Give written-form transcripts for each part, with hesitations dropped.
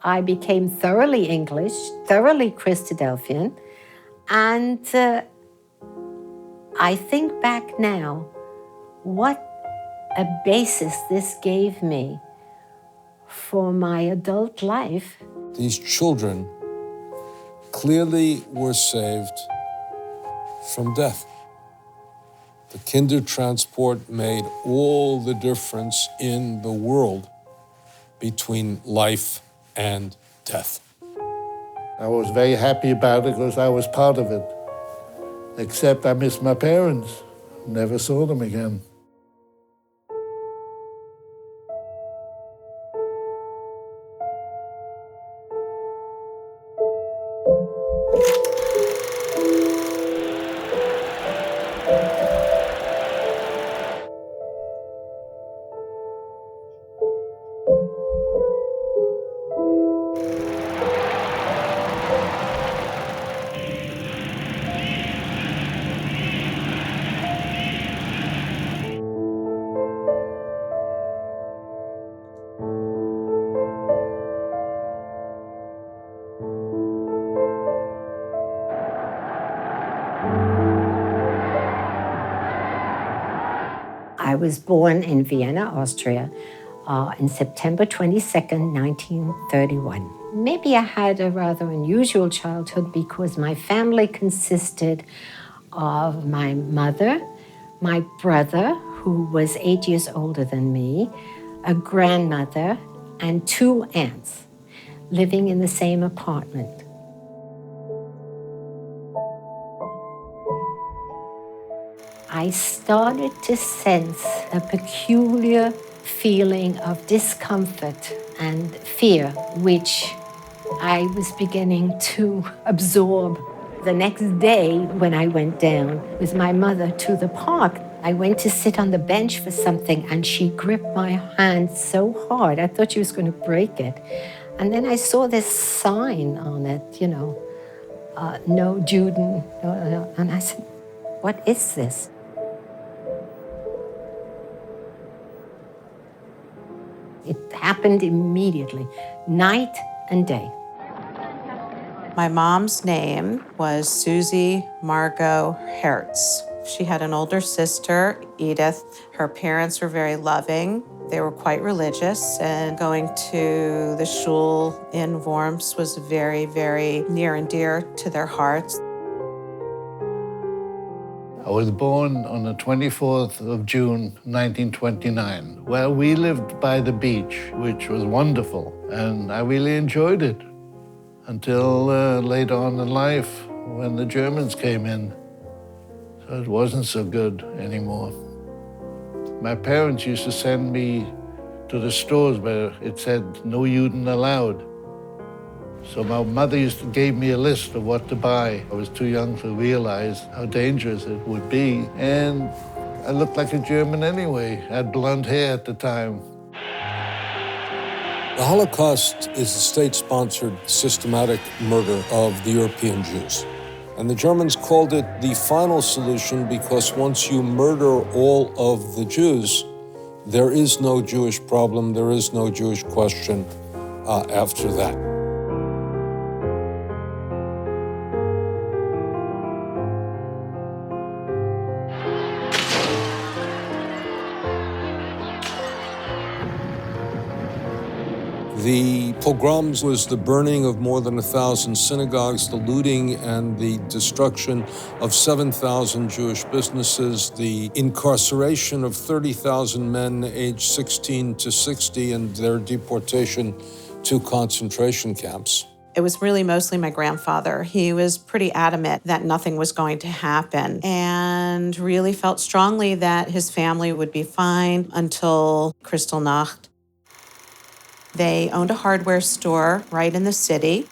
I became thoroughly English, thoroughly Christadelphian, and I think back now, what a basis this gave me for my adult life. These children clearly were saved from death. The Kindertransport made all the difference in the world between life and death. I was very happy about it because I was part of it. Except I missed my parents. Never saw them again. I was born in Vienna, Austria, in September 22nd, 1931. Maybe I had a rather unusual childhood because my family consisted of my mother, my brother, who was 8 years older than me, a grandmother, and 2 aunts living in the same apartment. I started to sense a peculiar feeling of discomfort and fear, which I was beginning to absorb. The next day, when I went down with my mother to the park, I went to sit on the bench for something, and she gripped my hand so hard, I thought she was going to break it. And then I saw this sign on it, no Juden. No. And I said, what is this? It happened immediately, night and day. My mom's name was Susie Margot Hertz. She had an older sister, Edith. Her parents were very loving. They were quite religious, and going to the shul in Worms was very, very near and dear to their hearts. I was born on the 24th of June, 1929. Well, we lived by the beach, which was wonderful, and I really enjoyed it until later on in life when the Germans came in. So it wasn't so good anymore. My parents used to send me to the stores where it said, no Juden allowed. So my mother gave me a list of what to buy. I was too young to realize how dangerous it would be. And I looked like a German anyway. I had blonde hair at the time. The Holocaust is a state-sponsored systematic murder of the European Jews. And the Germans called it the final solution because once you murder all of the Jews, there is no Jewish problem, there is no Jewish question after that. The pogroms was the burning of more than 1,000 synagogues, the looting and the destruction of 7,000 Jewish businesses, the incarceration of 30,000 men aged 16 to 60 and their deportation to concentration camps. It was really mostly my grandfather. He was pretty adamant that nothing was going to happen and really felt strongly that his family would be fine until Kristallnacht. They owned a hardware store right in the city.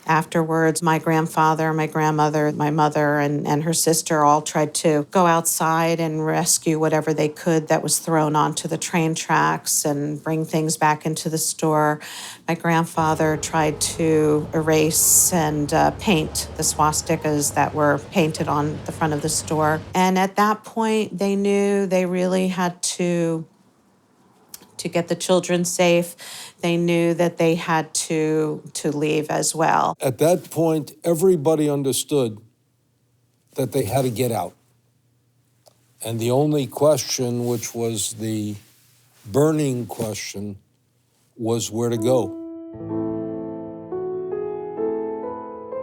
Afterwards, my grandfather, my grandmother, my mother, and her sister all tried to go outside and rescue whatever they could that was thrown onto the train tracks and bring things back into the store. My grandfather tried to erase and paint the swastikas that were painted on the front of the store. And at that point, they knew they really had to to get the children safe, they knew that they had to leave as well. At that point, everybody understood that they had to get out. And the only question, which was the burning question, was where to go.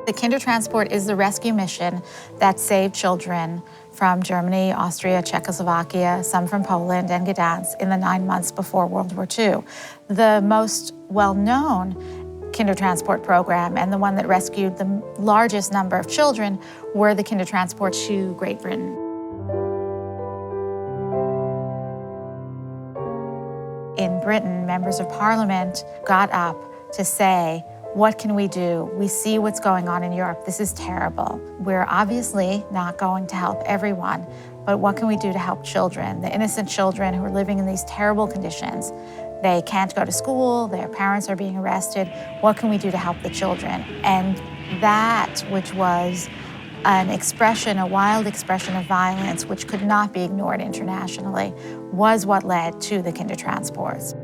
The Kindertransport is the rescue mission that saved children from Germany, Austria, Czechoslovakia, some from Poland and Gdansk in the 9 months before World War II. The most well-known Kindertransport program and the one that rescued the largest number of children were the Kindertransports to Great Britain. In Britain, members of parliament got up to say, what can we do? We see what's going on in Europe. This is terrible. We're obviously not going to help everyone, but what can we do to help children, the innocent children who are living in these terrible conditions? They can't go to school, their parents are being arrested. What can we do to help the children? And that, which was an expression, a wild expression of violence, which could not be ignored internationally, was what led to the Kindertransports.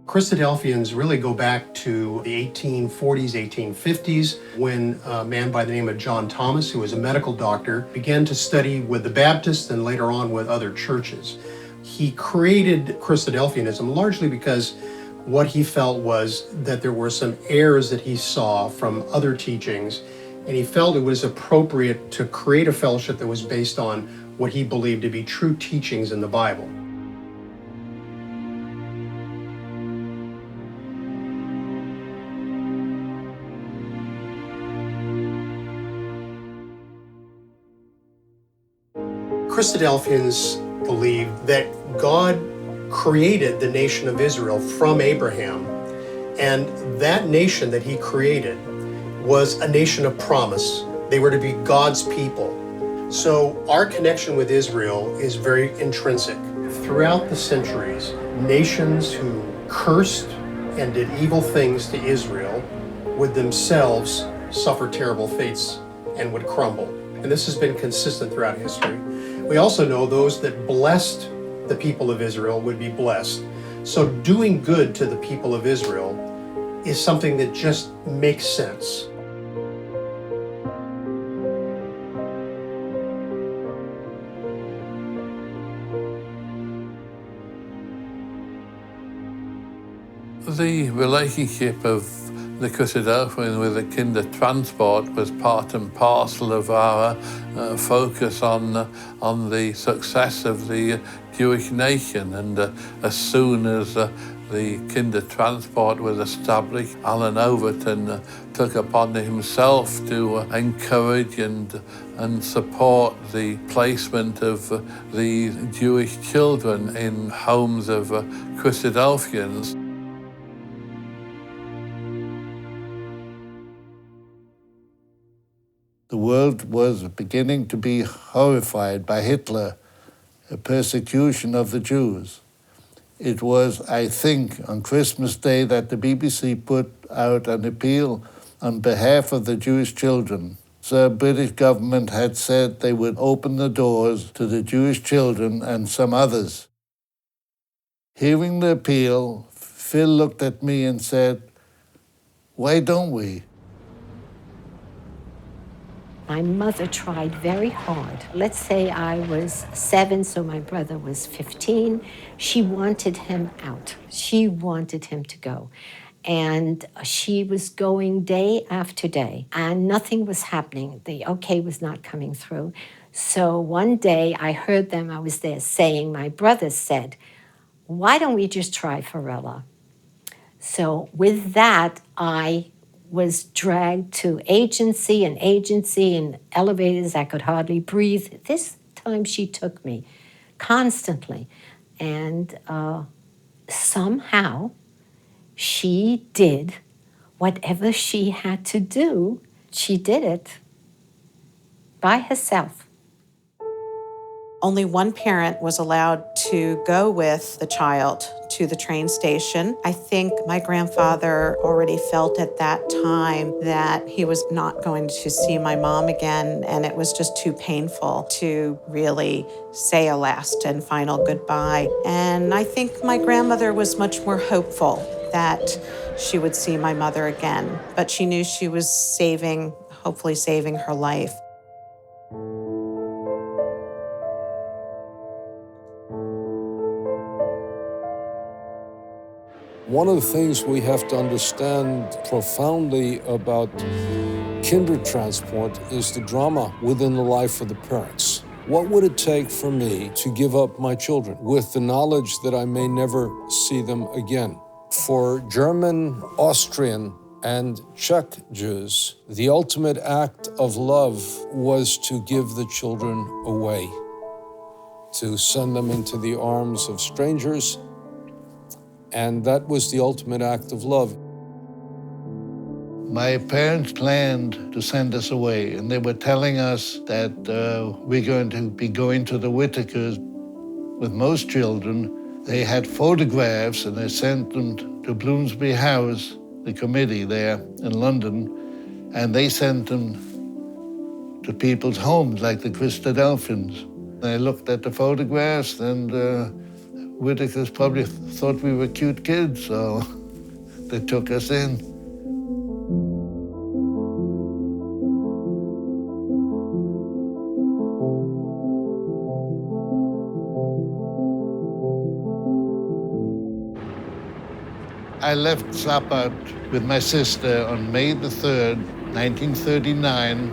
Christadelphians really go back to the 1840s, 1850s, when a man by the name of John Thomas, who was a medical doctor, began to study with the Baptists and later on with other churches. He created Christadelphianism largely because what he felt was that there were some errors that he saw from other teachings, and he felt it was appropriate to create a fellowship that was based on what he believed to be true teachings in the Bible. Christadelphians believe that God created the nation of Israel from Abraham, and that nation that he created was a nation of promise. They were to be God's people. So our connection with Israel is very intrinsic. Throughout the centuries, nations who cursed and did evil things to Israel would themselves suffer terrible fates and would crumble. And this has been consistent throughout history. We also know those that blessed the people of Israel would be blessed. So doing good to the people of Israel is something that just makes sense. The relationship of the Christadelphians with the Kindertransport was part and parcel of our focus on the success of the Jewish nation. And as soon as the Kindertransport was established, Alan Overton took upon himself to encourage and support the placement of the Jewish children in homes of Christadelphians. The world was beginning to be horrified by Hitler, a persecution of the Jews. It was, I think, on Christmas Day that the BBC put out an appeal on behalf of the Jewish children. The British government had said they would open the doors to the Jewish children and some others. Hearing the appeal, Phil looked at me and said, "Why don't we?" My mother tried very hard. Let's say I was 7, so my brother was 15. She wanted him out. She wanted him to go. And she was going day after day, and nothing was happening. The okay was not coming through. So one day I heard them, I was there, saying, my brother said, "Why don't we just try Farella?" So with that, I was dragged to agency and elevators. I could hardly breathe. This time she took me constantly. And somehow she did whatever she had to do. She did it by herself. Only one parent was allowed to go with the child to the train station. I think my grandfather already felt at that time that he was not going to see my mom again, and it was just too painful to really say a last and final goodbye. And I think my grandmother was much more hopeful that she would see my mother again, but she knew she was hopefully saving her life. One of the things we have to understand profoundly about Kindertransport is the drama within the life of the parents. What would it take for me to give up my children with the knowledge that I may never see them again? For German, Austrian, and Czech Jews, the ultimate act of love was to give the children away, to send them into the arms of strangers, and that was the ultimate act of love. My parents planned to send us away, and they were telling us that we're going to be going to the Whitakers. With most children, they had photographs, and they sent them to Bloomsbury House, the committee there in London, and they sent them to people's homes, like the Christadelphians. They looked at the photographs, and Whitakers probably thought we were cute kids, so they took us in. I left Zapat with my sister on May the 3rd, 1939.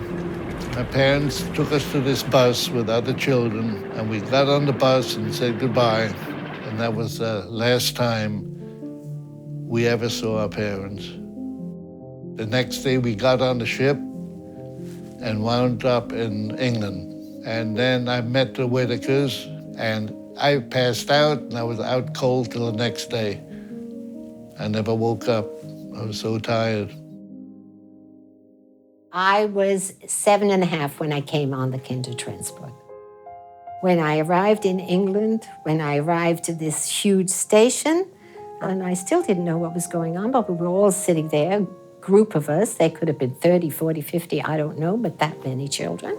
My parents took us to this bus with other children, and we got on the bus and said goodbye. And that was the last time we ever saw our parents. The next day we got on the ship and wound up in England. And then I met the Whitakers, and I passed out, and I was out cold till the next day. I never woke up. I was so tired. I was 7.5 when I came on the Kindertransport. When I arrived in England, when I arrived to this huge station, and I still didn't know what was going on, but we were all sitting there, a group of us. They could have been 30, 40, 50, I don't know, but that many children.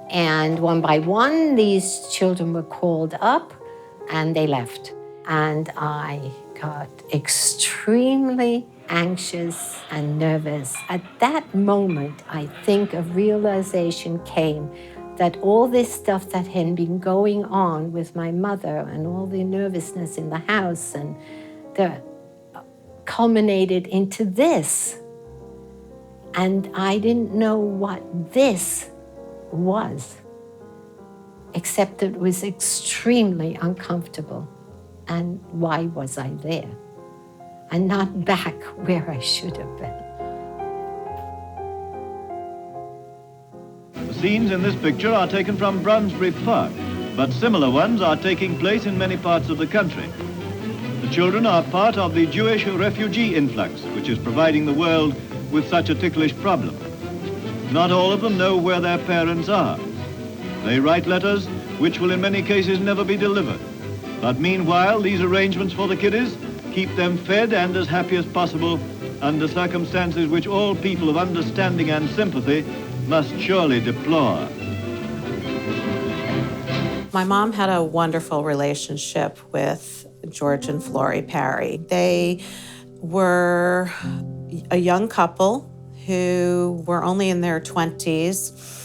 And one by one, these children were called up, and they left. And I got extremely anxious and nervous. At that moment, I think a realization came that all this stuff that had been going on with my mother and all the nervousness in the house and culminated into this. And I didn't know what this was, except that it was extremely uncomfortable. And why was I there? And not back where I should have been. The scenes in this picture are taken from Brunsbury Park, but similar ones are taking place in many parts of the country. The children are part of the Jewish refugee influx, which is providing the world with such a ticklish problem. Not all of them know where their parents are. They write letters which will in many cases never be delivered. But meanwhile, these arrangements for the kiddies keep them fed and as happy as possible under circumstances which all people of understanding and sympathy must surely deplore. My mom had a wonderful relationship with George and Florrie Parry. They were a young couple who were only in their 20s.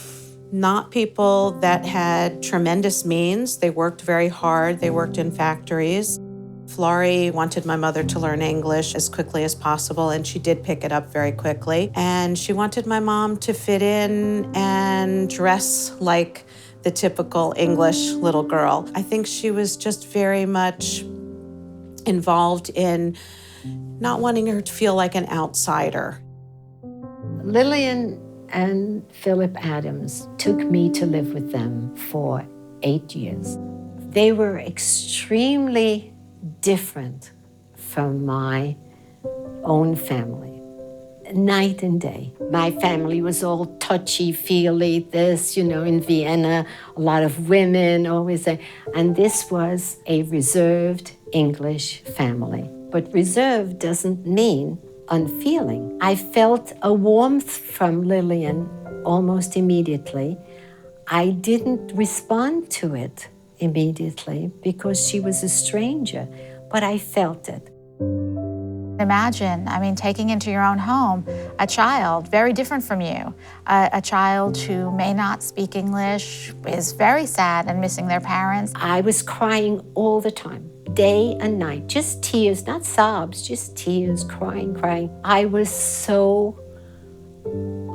Not people that had tremendous means. They worked very hard. They worked in factories. Florrie wanted my mother to learn English as quickly as possible, and she did pick it up very quickly. And she wanted my mom to fit in and dress like the typical English little girl. I think she was just very much involved in not wanting her to feel like an outsider. Lillian and Philip Adams took me to live with them for 8 years. They were extremely different from my own family, night and day. My family was all touchy-feely, in Vienna, a lot of women always say, and this was a reserved, English family. But reserved doesn't mean unfeeling. I felt a warmth from Lillian almost immediately. I didn't respond to it immediately because she was a stranger, but I felt it. Imagine, taking into your own home a child very different from you, a child who may not speak English, is very sad and missing their parents. I was crying all the time, day and night, just tears, not sobs, just tears, crying. I was so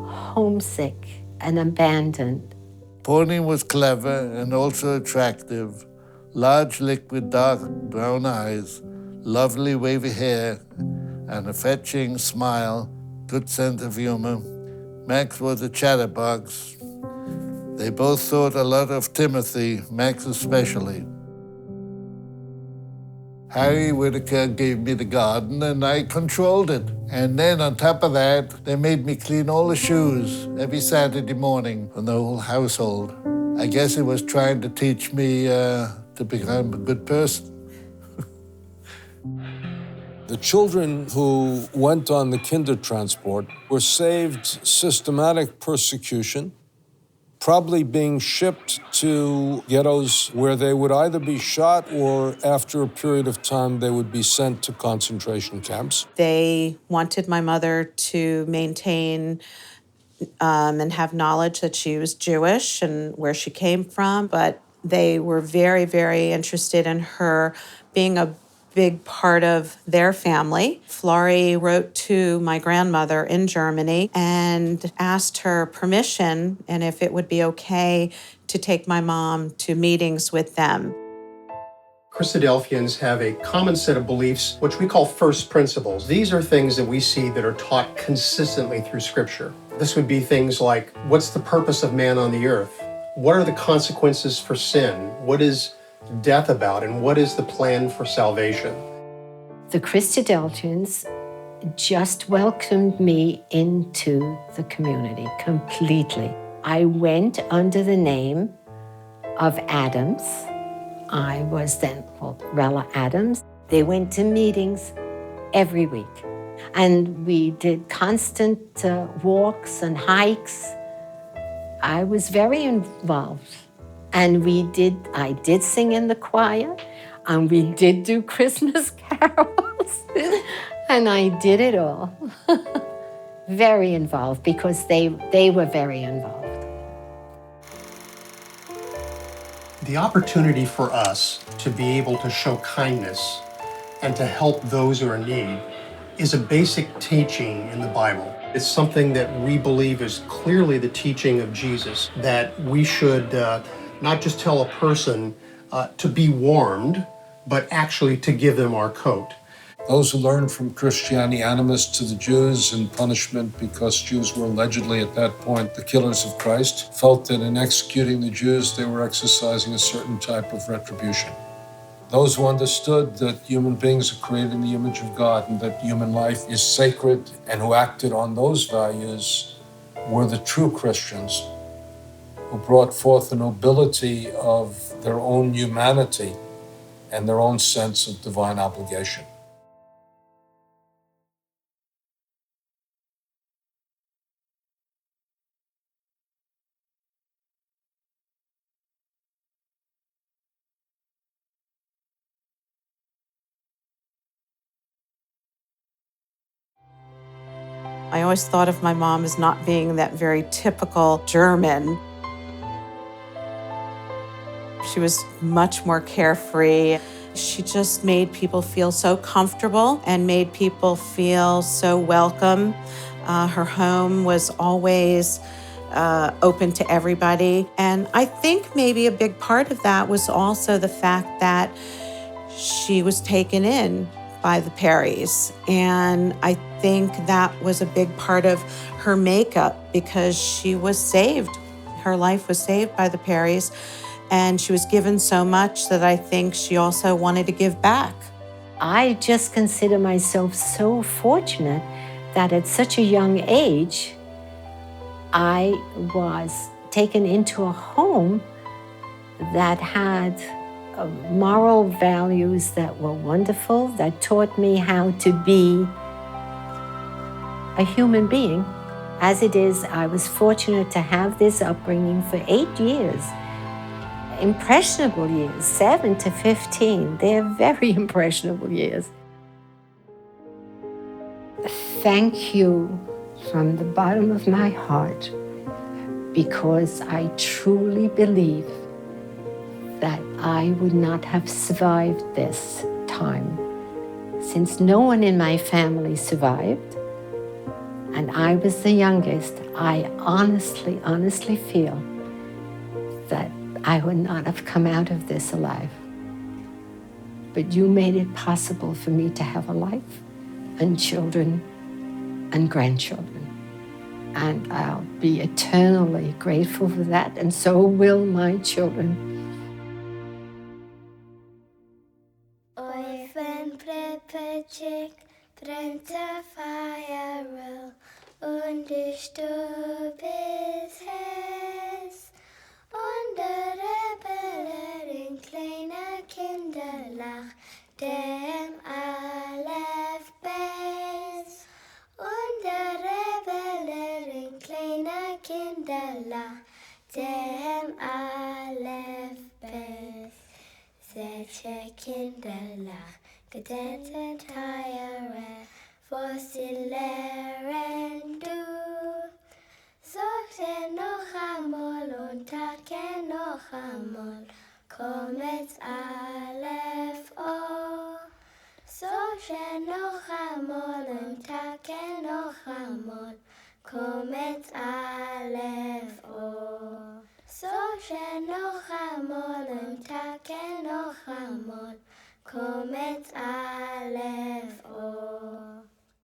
homesick and abandoned. Pauline was clever and also attractive, large liquid dark brown eyes, lovely wavy hair, and a fetching smile, good sense of humor. Max was a chatterbox. They both thought a lot of Timothy, Max especially. Harry Whitaker gave me the garden and I controlled it. And then on top of that, they made me clean all the shoes every Saturday morning for the whole household. I guess it was trying to teach me to become a good person. The children who went on the Kindertransport were saved systematic persecution, probably being shipped to ghettos where they would either be shot or after a period of time they would be sent to concentration camps. They wanted my mother to maintain and have knowledge that she was Jewish and where she came from, but they were very, very interested in her being a big part of their family. Florrie wrote to my grandmother in Germany and asked her permission and if it would be okay to take my mom to meetings with them. Christadelphians have a common set of beliefs, which we call first principles. These are things that we see that are taught consistently through Scripture. This would be things like, what's the purpose of man on the earth? What are the consequences for sin? What is death about, and what is the plan for salvation? The Christadelphians just welcomed me into the community completely. I went under the name of Adams. I was then called Rella Adams. They went to meetings every week, and we did constant walks and hikes. I was very involved. And I did sing in the choir, and we did do Christmas carols, and I did it all. Very involved, because they were very involved. The opportunity for us to be able to show kindness and to help those who are in need is a basic teaching in the Bible. It's something that we believe is clearly the teaching of Jesus, that we should not just tell a person to be warmed, but actually to give them our coat. Those who learned from Christianity animus to the Jews in punishment because Jews were allegedly at that point the killers of Christ, felt that in executing the Jews they were exercising a certain type of retribution. Those who understood that human beings are created in the image of God and that human life is sacred and who acted on those values were the true Christians, who brought forth the nobility of their own humanity and their own sense of divine obligation. I always thought of my mom as not being that very typical German. She was much more carefree. She just made people feel so comfortable and made people feel so welcome. Her home was always open to everybody. And I think maybe a big part of that was also the fact that she was taken in by the Perrys. And I think that was a big part of her makeup because she was saved. Her life was saved by the Perrys. And she was given so much that I think she also wanted to give back. I just consider myself so fortunate that at such a young age, I was taken into a home that had moral values that were wonderful, that taught me how to be a human being. As it is, I was fortunate to have this upbringing for 8 years. Impressionable years, 7 to 15. They're very impressionable years. Thank you from the bottom of my heart, because I truly believe that I would not have survived this time. Since no one in my family survived, and I was the youngest, I honestly feel that I would not have come out of this alive. But you made it possible for me to have a life and children and grandchildren. And I'll be eternally grateful for that, and so will my children. Oven prepperchick, brennt a fire roll, und die Stube ist heiß. Und der Rebelle in kleiner Kinderlach, dem Aleph Beis. Und der Rebelle in kleiner Kinderlach, dem Aleph Beis. Solche Kinderlach, gedenkt Teire, was sie lehren du. Sag noch einmal und Tage noch einmal, komm jetzt Aleph O. Sag noch einmal und Tage noch einmal, komm jetzt Aleph O. Sag noch einmal und Tage noch einmal, komm jetzt Aleph